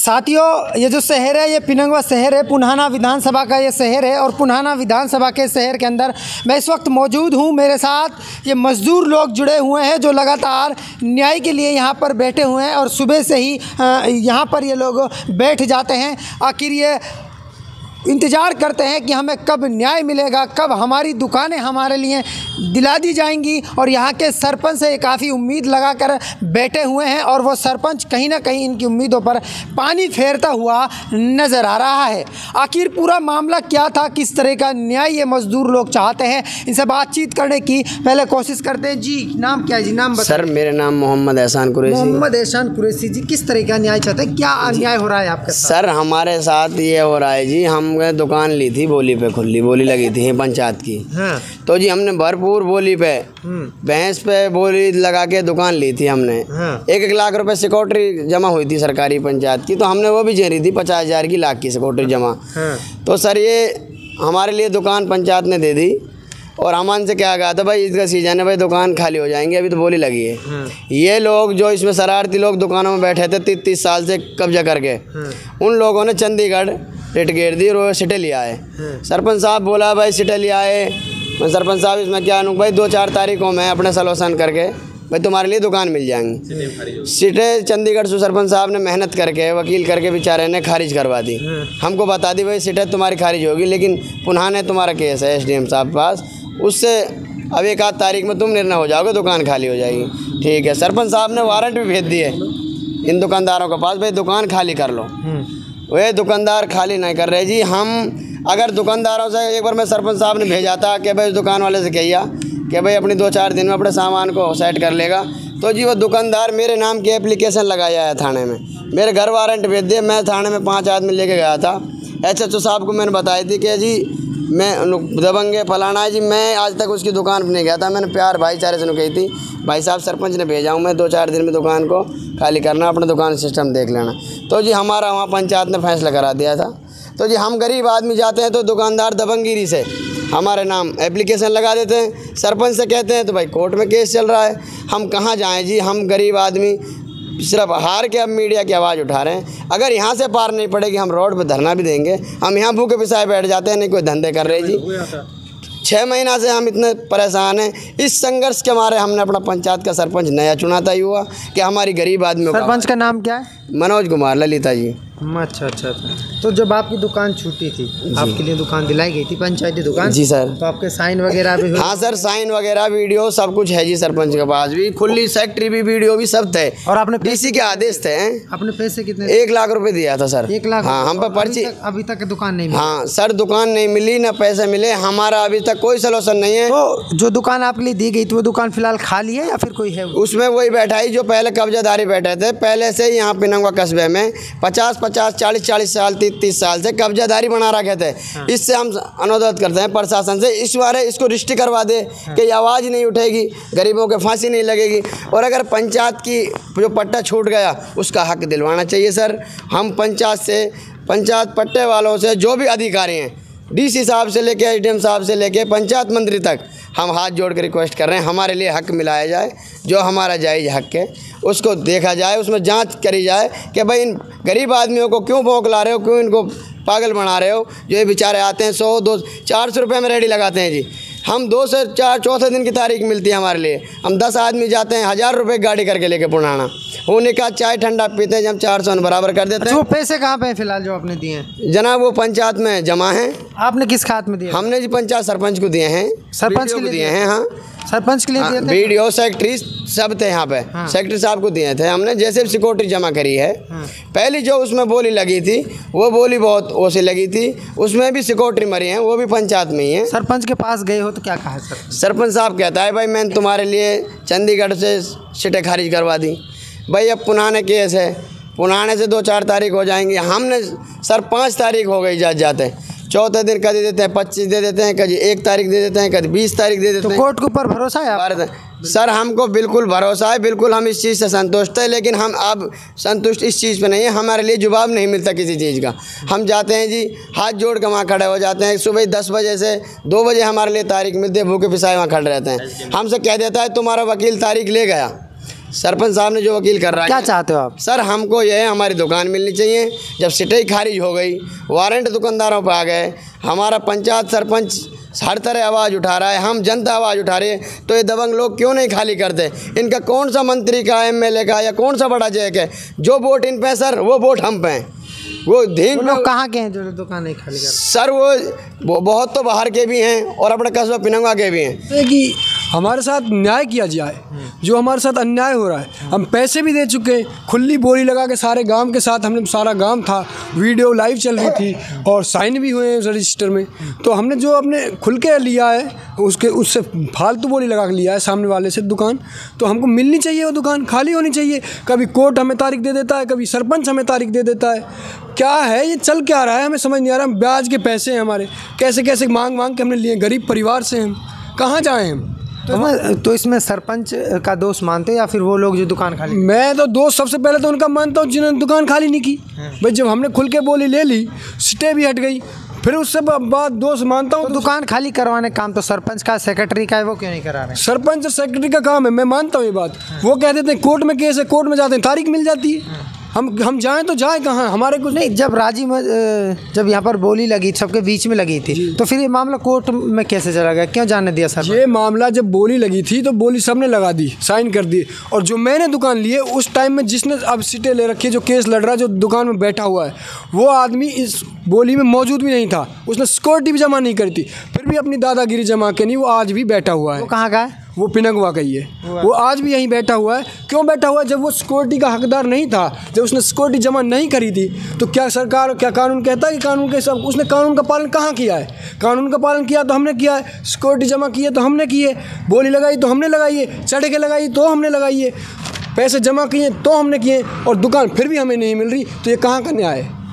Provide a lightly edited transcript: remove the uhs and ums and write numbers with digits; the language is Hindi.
साथियों, ये जो शहर है ये पिनंगवा शहर है, पुन्हाना विधानसभा का ये शहर है और पुन्हाना विधानसभा के शहर के अंदर मैं इस वक्त मौजूद हूँ। मेरे साथ ये मज़दूर लोग जुड़े हुए हैं जो लगातार न्याय के लिए यहाँ पर बैठे हुए हैं और सुबह से ही यहाँ पर ये लोग बैठ जाते हैं। आखिर ये इंतज़ार करते हैं कि हमें कब न्याय मिलेगा, कब हमारी दुकानें हमारे लिए दिला दी जाएंगी। और यहाँ के सरपंच से काफ़ी उम्मीद लगाकर बैठे हुए हैं और वो सरपंच कहीं ना कहीं इनकी उम्मीदों पर पानी फेरता हुआ नज़र आ रहा है। आखिर पूरा मामला क्या था, किस तरह का न्याय ये मज़दूर लोग चाहते हैं, इनसे बातचीत करने की पहले कोशिश करते हैं। जी नाम क्या है? जी नाम बताइए। सर मेरा नाम मोहम्मद एहसान कुरैशी। मोहम्मद एहसान कुरैशी जी, किस तरह का न्याय चाहते हैं, क्या अन्याय हो रहा है आपके साथ? सर हमारे साथ ये हो रहा है जी, हम दुकान ली थी बोली पे, खुली बोली लगी थी पंचायत की। हाँ। तो जी हमने भरपूर बोली पे भैंस पे बोली लगा के दुकान ली थी हमने। हाँ। 1 लाख रुपए सिक्योरिटी जमा हुई थी सरकारी पंचायत की, तो हमने वो भी झेरी थी 50,000 की, लाख की सिक्योरिटी जमा। हाँ। तो सर ये हमारे लिए दुकान पंचायत ने दे दी और हमन से क्या कहा था, भाई इसका सीजन है, भाई दुकान खाली हो जाएंगे, अभी तो बोली लगी है। ये लोग जो इसमें शरारती लोग दुकानों में बैठे थे 30 साल से कब्जा करके, उन लोगों ने चंडीगढ़ रेट घेर दी और सिटे लिया है। सरपंच साहब बोला भाई सिटे लिया है, मैं सरपंच साहब इसमें क्या आनूँ भाई, 2-4 तारीखों में अपने सलोसन करके भाई तुम्हारे लिए दुकान मिल जाएंगी। सिटे चंडीगढ़ से सरपंच साहब ने मेहनत करके वकील करके बेचारे ने खारिज करवा दी। हमको बता दी भाई सिटे तुम्हारी खारिज होगी, लेकिन पुन्हाने तुम्हारा केस है SDM साहब पास, उससे अब 1 तारीख में तुम निर्णय हो जाओगे, दुकान खाली हो जाएगी। ठीक है, सरपंच साहब ने वारंट भी भेज दिए इन दुकानदारों के पास, भाई दुकान खाली कर लो। वे दुकानदार खाली नहीं कर रहे जी। हम अगर दुकानदारों से एक बार मैं सरपंच साहब ने भेजा था कि भाई दुकान वाले से कहिए कि भाई अपनी 2-4 दिन में अपने सामान को सेट कर लेगा, तो जी वो दुकानदार मेरे नाम की एप्लीकेशन लगाया है थाने में, मेरे घर वारंट भेज दिए। मैं थाने में 5 आदमी लेके गया था, HHO साहब को मैंने बताई थी कि जी मैं दबंगे फलाना है जी, मैं आज तक उसकी दुकान पर नहीं गया था। मैंने प्यार भाईचारे से कही थी, भाई साहब सरपंच ने भेजा हूँ, मैं 2-4 दिन में दुकान को खाली करना, अपना दुकान सिस्टम देख लेना। तो जी हमारा वहाँ पंचायत ने फैसला करा दिया था। तो जी हम गरीब आदमी जाते हैं तो दुकानदार दबंगिरी से हमारे नाम एप्लीकेशन लगा देते हैं, सरपंच से कहते हैं तो भाई कोर्ट में केस चल रहा है। हम कहाँ जाएँ जी, हम गरीब आदमी सिर्फ हार के अब मीडिया की आवाज़ उठा रहे हैं। अगर यहाँ से पार नहीं पड़ेगी हम रोड पर धरना भी देंगे। हम यहाँ भूखे पिसाए बैठ जाते हैं, नहीं कोई धंधे कर रहे जी। 6 महीना से हम इतने परेशान हैं। इस संघर्ष के मारे हमने अपना पंचायत का सरपंच नया चुना था युवा कि हमारी गरीब आदमी। सरपंच का नाम क्या है? मनोज कुमार ललिता जी। अच्छा। तो जब आपकी दुकान छूटी थी, आपके लिए दुकान दिलाई गई थी पंचायती दुकान? जी सर। तो आपके साइन वगैरह भी? हाँ सर, साइन वगैरह वीडियो सब कुछ है जी, सरपंच के पास भी खुली सेक्रेटरी भी वीडियो भी सब थे। और आपने DC के आदेश थे। अपने पैसे कितने? 1 लाख रुपए दिया था सर। 1 लाख? हाँ, हम पर पर्ची अभी तक दुकान नहीं मिली? हाँ सर, दुकान नहीं मिली, ना पैसे मिले, हमारा अभी तक कोई सलूशन नहीं है। तो जो दुकान आपके लिए दी गई थी वो दुकान फिलहाल खाली है या फिर कोई है? उसमें वही बैठा ही जो पहले कब्जादारी बैठे थे। पहले से यहाँ पिनंगवा कस्बे में 50, 40 साल 30 साल से कब्जादारी बना रखे थे। इससे हम अनुरोध करते हैं प्रशासन से, इस बार इसको रिश्ती करवा दे कि आवाज़ नहीं उठेगी, गरीबों के फांसी नहीं लगेगी। और अगर पंचायत की जो पट्टा छूट गया उसका हक दिलवाना चाहिए सर। हम पंचायत पट्टे वालों से जो भी अधिकारी हैं, DC साहब से लेके SDM साहब से लेके पंचायत मंत्री तक, हम हाथ जोड़ कर रिक्वेस्ट कर रहे हैं हमारे लिए हक मिलाया जाए। जो हमारा जायज़ हक है उसको देखा जाए, उसमें जांच करी जाए कि भाई इन गरीब आदमियों को क्यों भौंक ला रहे हो, क्यों इनको पागल बना रहे हो। जो ये बेचारे आते हैं 100-200-400 रुपये में रेडी लगाते हैं जी। हम 2 से 4 चौथे दिन की तारीख मिलती है हमारे लिए, हम 10 आदमी जाते हैं 1000 रुपये गाड़ी करके लेके पुराना, होने का चाय ठंडा पीते हैं, हम 400 बराबर कर देते हैं। वो पैसे कहाँ पे हैं फिलहाल जो आपने दिए हैं? जनाब वो पंचायत में जमा हैं। आपने किस खाते में दिए? हमने जी पंचायत सरपंच को दिए हैं। सरपंच के लिए दिए हैं? हाँ, सरपंच के लिए दिए थे। वीडियो सेक्रेटरी सब थे यहाँ पे। हाँ। सेक्रेटरी साहब को दिए थे हमने, जैसे सिक्योरिटी जमा करी है। हाँ। पहली जो उसमें बोली लगी थी वो बोली बहुत ओसी लगी थी, उसमें भी सिक्योरिटी मरी हैं, वो भी पंचायत में ही है। सरपंच के पास गए हो तो क्या कहा सर? सरपंच साहब कहता है भाई मैंने तुम्हारे लिए चंडीगढ़ से सिटे खारिज करवा दी। भाई अब पुराने केस है, पुराने से 2-4 तारीख हो जाएंगी। हमने सर 5 तारीख हो गई जाते, चौथे दिन कभी देते हैं 25 दे देते हैं, कभी 1 तारीख दे देते हैं, कभी 20 तारीख दे देते हैं। तो कोर्ट के ऊपर भरोसा है आप? सर हमको बिल्कुल भरोसा है, बिल्कुल हम इस चीज़ से संतुष्ट है। लेकिन हम अब संतुष्ट इस चीज़ पे नहीं है, हमारे लिए जवाब नहीं मिलता किसी चीज़ का। हम जाते हैं जी हाथ जोड़ के वहाँ खड़े हो जाते हैं। सुबह 10 बजे से 2 बजे हमारे लिए तारीख मिलती है, भूखे पिसाए वहाँ खड़े रहते हैं। हमसे कह देता है तुम्हारा वकील तारीख ले गया, सरपंच साहब ने जो वकील कर रहा है। क्या चाहते हो आप? सर हमको ये है, हमारी दुकान मिलनी चाहिए। जब सिटे ही खारिज हो गई, वारंट दुकानदारों पर आ गए, हमारा पंचायत सरपंच हर तरह आवाज़ उठा रहा है, हम जनता आवाज़ उठा रही है, तो ये दबंग लोग क्यों नहीं खाली करते? इनका कौन सा मंत्री का, एमएलए का या कौन सा बड़ा जैक है? जो वोट इन पे सर, वो वोट हम पे हैं। वो धींग लोग कहाँ के हैं जो दुकान नहीं खाली कर? सर वो बहुत तो बाहर के भी हैं और अपने कस्बा पिनंगा के भी हैं। कि हमारे साथ न्याय किया जाए, जो हमारे साथ अन्याय हो रहा है। हम पैसे भी दे चुके हैं, खुली बोली लगा के सारे गांव के साथ, हमने सारा गांव था, वीडियो लाइव चल रही थी और साइन भी हुए हैं उस रजिस्टर में। तो हमने जो अपने खुल के लिया है उससे फालतू बोली लगा के लिया है सामने वाले से दुकान। तो हमको मिलनी चाहिए, वो दुकान खाली होनी चाहिए। कभी कोर्ट हमें तारीख दे देता है, कभी सरपंच हमें तारीख दे देता है। क्या है ये, चल क्या रहा है हमें समझ नहीं आ रहा। ब्याज के पैसे हैं हमारे, कैसे कैसे मांग के हमने लिए। गरीब परिवार से हम कहाँ जाएँ हम? तो इसमें सरपंच का दोष मानते हो या फिर वो लोग जो दुकान खाली? मैं तो दोस्त सबसे पहले तो उनका मानता हूँ जिन्होंने दुकान खाली नहीं की। भाई जब हमने खुल के बोली ले ली, स्टे भी हट गई, फिर उससे बाद दोस्त मानता हूँ। तो दुकान खाली करवाने काम तो सरपंच का, सेक्रेटरी का है, वो क्यों नहीं करा रहे? सरपंच और सेक्रेटरी का काम है, मैं मानता हूँ ये बात। वो कह देते हैं कोर्ट में केस है, कोर्ट में जाते हैं, तारीख मिल जाती है। हम जाएं तो जाएं कहाँ, हमारे कुछ नहीं। जब यहाँ पर बोली लगी, सबके बीच में लगी थी, तो फिर ये मामला कोर्ट में कैसे चला गया? क्यों जाने दिया सर? ये मामला जब बोली लगी थी तो बोली सबने लगा दी, साइन कर दिए। और जो मैंने दुकान ली है उस टाइम में जिसने अब सीटें ले रखी है, जो केस लड़ रहा है, जो दुकान में बैठा हुआ है, वो आदमी इस बोली में मौजूद भी नहीं था। उसने सिक्योरिटी भी जमा नहीं करी थी, फिर भी अपनी दादागिरी जमा के नहीं, वो आज भी बैठा हुआ है। वो कहाँ का है? वो पिनगवा का ही है। वो आज भी यहीं बैठा हुआ है। क्यों बैठा हुआ है? जब वो सिक्योरिटी का हकदार नहीं था, जब उसने सिक्योरिटी जमा नहीं करी थी, तो क्या सरकार, क्या कानून कहता है कि कानून के सब, उसने कानून का पालन कहाँ किया है? कानून का पालन किया तो हमने किया है, सिक्योरिटी जमा की है तो हमने की है, बोली लगाई तो हमने लगाई है, चढ़ के लगाई तो हमने लगाई है, पैसे जमा किए तो हमने किए, और दुकान फिर भी हमें नहीं मिल रही। तो ये कहाँ का न्याय है?